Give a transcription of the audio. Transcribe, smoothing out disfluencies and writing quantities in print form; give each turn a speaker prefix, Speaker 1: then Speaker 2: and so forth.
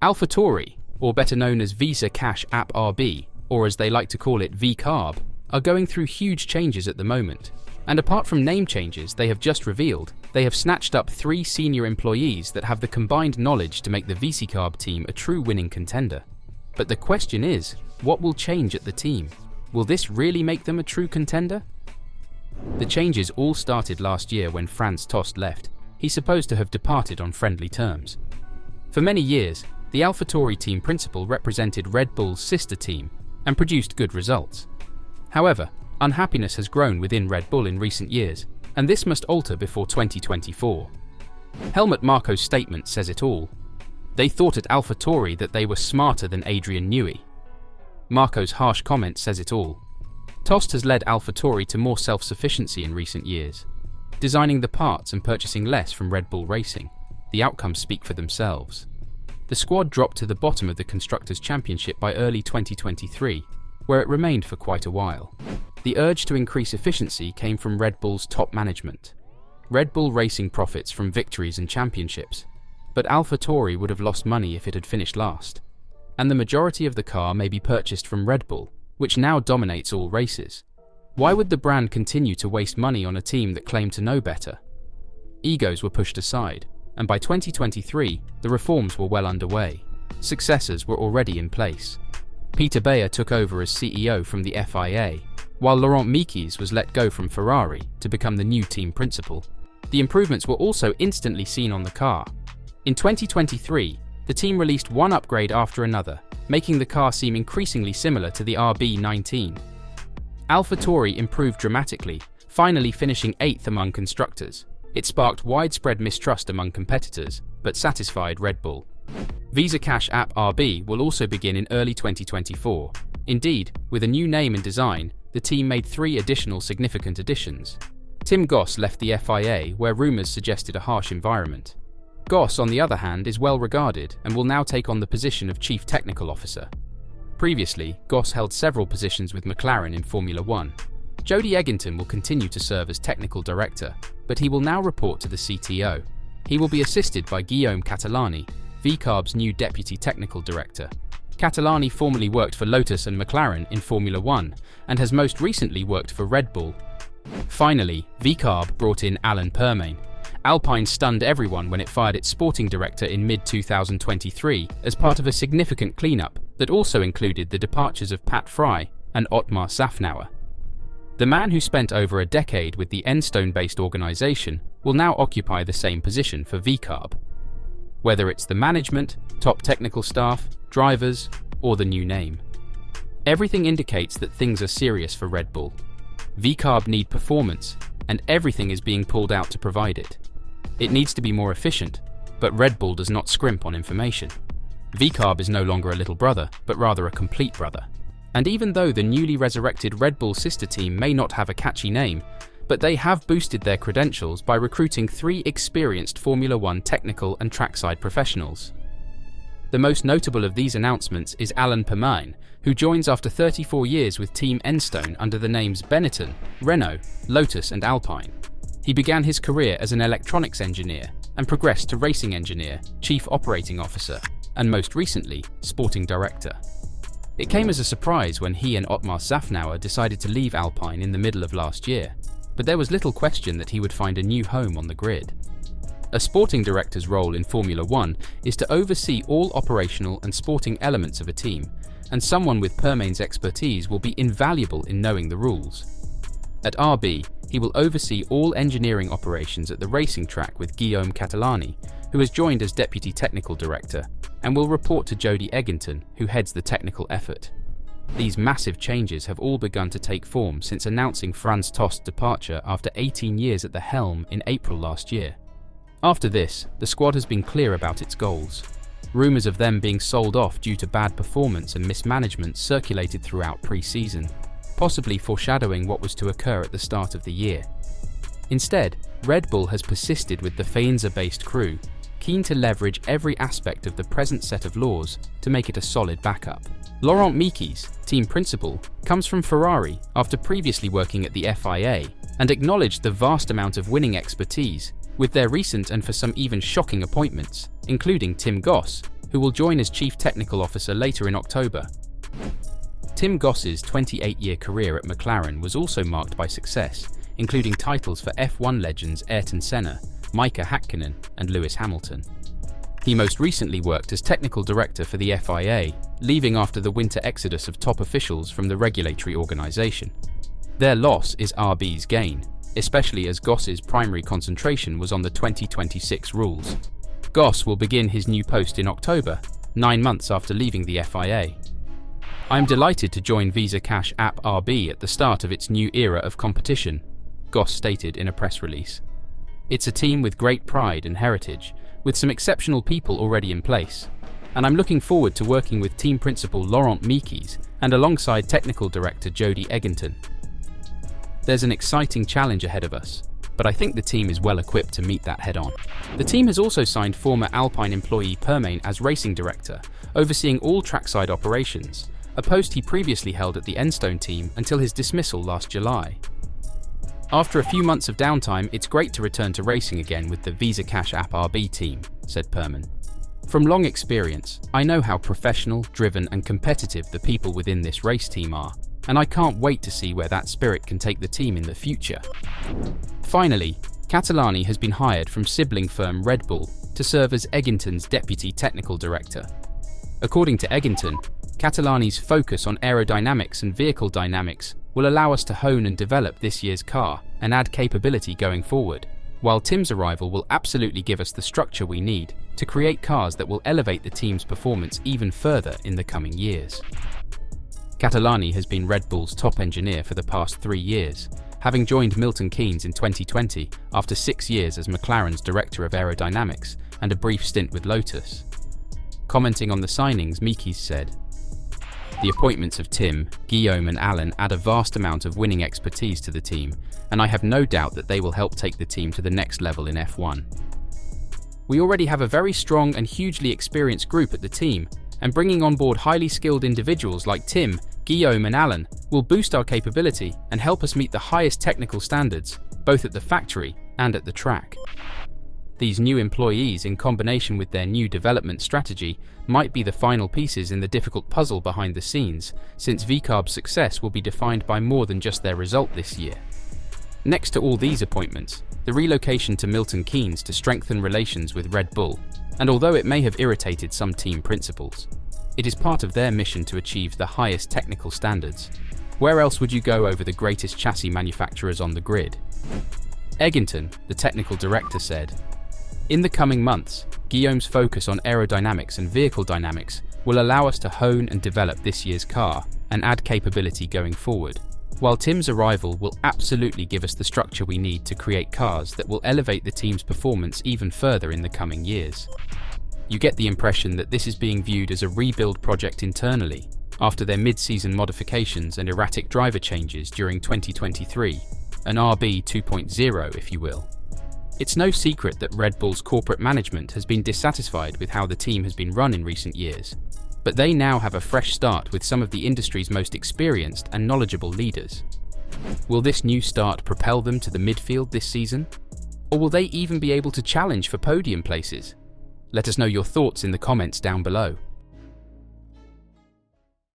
Speaker 1: Alphatauri, or better known as VCARB, or as they like to call it VCARB, are going through huge changes at the moment. And apart from name changes they have just revealed, they have snatched up 3 senior employees that have the combined knowledge to make the VCARB team a true winning contender. But the question is, what will change at the team? Will this really make them a true contender? The changes all started last year when Franz Tost left. He's supposed to have departed on friendly terms. For many years, the Alphatauri team principal represented Red Bull's sister team and produced good results. However, unhappiness has grown within Red Bull in recent years, and this must alter before 2024. Helmut Marko's statement says it all. They thought at Alphatauri that they were smarter than Adrian Newey. Marko's harsh comment says it all. Tost has led Alphatauri to more self-sufficiency in recent years. Designing the parts and purchasing less from Red Bull Racing, the outcomes speak for themselves. The squad dropped to the bottom of the Constructors' Championship by early 2023, where it remained for quite a while. The urge to increase efficiency came from Red Bull's top management. Red Bull Racing profits from victories and championships, but Alphatauri would have lost money if it had finished last. And the majority of the car may be purchased from Red Bull, which now dominates all races. Why would the brand continue to waste money on a team that claimed to know better? Egos were pushed aside, and by 2023, the reforms were well underway. Successors were already in place. Peter Bayer took over as CEO from the FIA, while Laurent Mekies was let go from Ferrari to become the new team principal. The improvements were also instantly seen on the car. In 2023, the team released one upgrade after another, making the car seem increasingly similar to the RB19. Alphatauri improved dramatically, finally finishing 8th among constructors. It sparked widespread mistrust among competitors, but satisfied Red Bull. VCARB will also begin in early 2024. Indeed, with a new name and design, the team made 3 additional significant additions. Tim Goss left the FIA, where rumours suggested a harsh environment. Goss, on the other hand, is well regarded and will now take on the position of Chief Technical Officer. Previously, Goss held several positions with McLaren in Formula 1. Jody Egginton will continue to serve as Technical Director, but he will now report to the CTO. He will be assisted by Guillaume Catalani, VCARB's new Deputy Technical Director. Catalani formerly worked for Lotus and McLaren in Formula 1 and has most recently worked for Red Bull. Finally, VCARB brought in Alan Permane. Alpine stunned everyone when it fired its sporting director in mid-2023 as part of a significant cleanup that also included the departures of Pat Fry and Otmar Szafnauer. The man who spent over a decade with the Enstone-based organisation will now occupy the same position for VCARB. Whether it's the management, top technical staff, drivers, or the new name. Everything indicates that things are serious for Red Bull. VCARB need performance, and everything is being pulled out to provide it. It needs to be more efficient, but Red Bull does not scrimp on information. VCARB is no longer a little brother, but rather a complete brother. And even though the newly resurrected Red Bull sister team may not have a catchy name, but they have boosted their credentials by recruiting 3 experienced Formula 1 technical and trackside professionals. The most notable of these announcements is Alan Permane, who joins after 34 years with Team Enstone under the names Benetton, Renault, Lotus and Alpine. He began his career as an electronics engineer and progressed to racing engineer, chief operating officer, and most recently, sporting director. It came as a surprise when he and Otmar Szafnauer decided to leave Alpine in the middle of last year, but there was little question that he would find a new home on the grid. A sporting director's role in Formula 1 is to oversee all operational and sporting elements of a team, and someone with Permane's expertise will be invaluable in knowing the rules. At RB, he will oversee all engineering operations at the racing track with Guillaume Catalani, who has joined as Deputy Technical Director, and will report to Jody Egginton, who heads the technical effort. These massive changes have all begun to take form since announcing Franz Tost's departure after 18 years at the helm in April last year. After this, the squad has been clear about its goals. Rumours of them being sold off due to bad performance and mismanagement circulated throughout pre-season, possibly foreshadowing what was to occur at the start of the year. Instead, Red Bull has persisted with the Faenza-based crew, keen to leverage every aspect of the present set of laws to make it a solid backup. Laurent Mekies, team principal, comes from Ferrari after previously working at the FIA and acknowledged the vast amount of winning expertise with their recent and for some even shocking appointments, including Tim Goss, who will join as Chief Technical Officer later in October. Tim Goss's 28-year career at McLaren was also marked by success, including titles for F1 legends Ayrton Senna, Mika Häkkinen, and Lewis Hamilton. He most recently worked as technical director for the FIA, leaving after the winter exodus of top officials from the regulatory organisation. Their loss is RB's gain, especially as Goss's primary concentration was on the 2026 rules. Goss will begin his new post in October, 9 months after leaving the FIA. "I am delighted to join VCARB app RB at the start of its new era of competition," Goss stated in a press release. "It's a team with great pride and heritage, with some exceptional people already in place, and I'm looking forward to working with team principal Laurent Mekies and alongside technical director Jody Egginton. There's an exciting challenge ahead of us, but I think the team is well equipped to meet that head-on." The team has also signed former Alpine employee Permain as racing director, overseeing all trackside operations, a post he previously held at the Enstone team until his dismissal last July. "After a few months of downtime, it's great to return to racing again with the VCARB app RB team," said Perman. "From long experience, I know how professional, driven and competitive the people within this race team are, and I can't wait to see where that spirit can take the team in the future." Finally, Catalani has been hired from sibling firm Red Bull to serve as Egginton's deputy technical director. According to Egginton, Catalani's focus on aerodynamics and vehicle dynamics will allow us to hone and develop this year's car and add capability going forward, while Tim's arrival will absolutely give us the structure we need to create cars that will elevate the team's performance even further in the coming years. Catalani has been Red Bull's top engineer for the past 3 years, having joined Milton Keynes in 2020 after 6 years as McLaren's Director of Aerodynamics and a brief stint with Lotus. Commenting on the signings, Mekies said, "The appointments of Tim, Guillaume and Alan add a vast amount of winning expertise to the team, and I have no doubt that they will help take the team to the next level in F1. We already have a very strong and hugely experienced group at the team, and bringing on board highly skilled individuals like Tim, Guillaume and Alan will boost our capability and help us meet the highest technical standards, both at the factory and at the track. These new employees, in combination with their new development strategy, might be the final pieces in the difficult puzzle behind the scenes, since VCARB's success will be defined by more than just their result this year." Next to all these appointments, the relocation to Milton Keynes to strengthen relations with Red Bull, and although it may have irritated some team principals, it is part of their mission to achieve the highest technical standards. Where else would you go over the greatest chassis manufacturers on the grid? Egginton, the technical director, said, "In the coming months, Guillaume's focus on aerodynamics and vehicle dynamics will allow us to hone and develop this year's car and add capability going forward, while Tim's arrival will absolutely give us the structure we need to create cars that will elevate the team's performance even further in the coming years." You get the impression that this is being viewed as a rebuild project internally, after their mid-season modifications and erratic driver changes during 2023, an RB 2.0 if you will. It's no secret that Red Bull's corporate management has been dissatisfied with how the team has been run in recent years, but they now have a fresh start with some of the industry's most experienced and knowledgeable leaders. Will this new start propel them to the midfield this season? Or will they even be able to challenge for podium places? Let us know your thoughts in the comments down below.